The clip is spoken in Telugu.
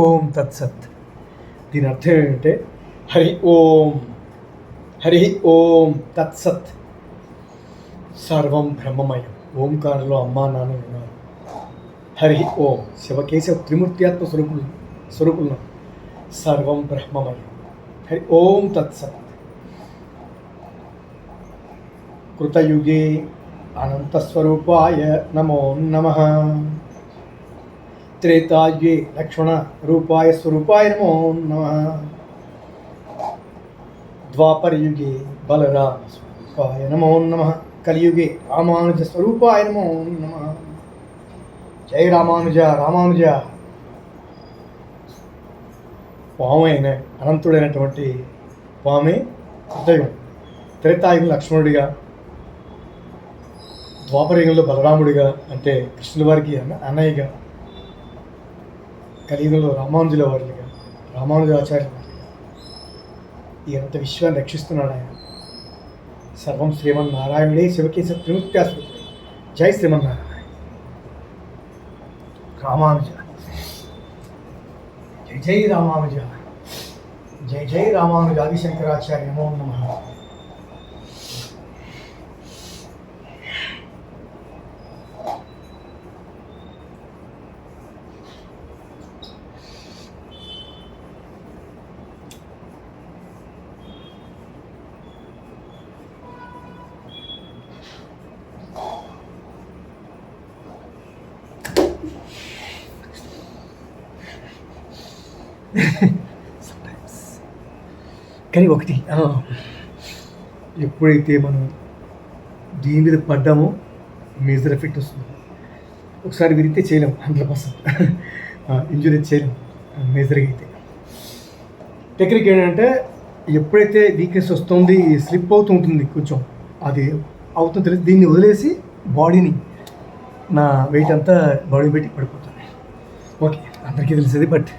ఓం తత్సత్. దీని అర్థం ఏంటంటే హరి ఓం, హరి ఓం తత్సత్. సర్వం బ్రహ్మమయం. ఓంకారంలో అమ్మా నాన్న ఉన్నారు. హరి ఓం శివకేశవ త్రిమూర్త్యాత్మ స్వరూపులు సర్వం బ్రహ్మమయం. హరి ఓం తత్సత్. కృతయుగే అనంతస్వరూపాయ నమో నమః. త్రేతాయుగే లక్ష్మణ రూపాయ స్వరూపాయ నమో నమః. ద్వాపరయుగే బలరామ స్వరూపాయ నమో నమః. కలియుగే రామానుజ స్వరూపాయ నమో నమః. జై రామానుజ రామానుజ. పామైన అనంతుడైనటువంటి పామే కృతయుగం. త్రేతాయుగం లక్ష్మణుడిగా, ద్వాపరయుగంలో బలరాముడిగా అంటే కృష్ణుల వారికి అన్నయ్యగా, కలియుగంలో రామానుజుల వారిగా, రామానుజాచార్యుల వారిగా ఈ అనంత విశ్వాన్ని రక్షిస్తున్నాడు ఆయన. సర్వం శ్రీమన్నారాయణుడే శివకేశవ త్రిమూర్త్యాస్పత్రి. జై శ్రీమన్నారాయణ. రామానుజ జై జై రామానుజ. జై జై రామానుజ. ఆదిశంకరాచార్య నమో నమః. కానీ ఒకటి, ఎప్పుడైతే మనం దీని మీద పడ్డామో మేజర్ ఎఫెక్ట్ వస్తుంది. ఒకసారి విరిగితే చేయలేం 100%, ఇంజురీ చేయలేం మేజర్గా అయితే. టెక్నిక్ ఏంటంటే ఎప్పుడైతే వీక్నెస్ వస్తుంది, స్లిప్ అవుతుంటుంది కొంచెం, అది అవుతుంది తెలియదు, దీన్ని వదిలేసి బాడీని, నా వెయిట్ అంతా బాడీ పెట్టి పడిపోతుంది. ఓకే, అందరికీ తెలిసేది. బట్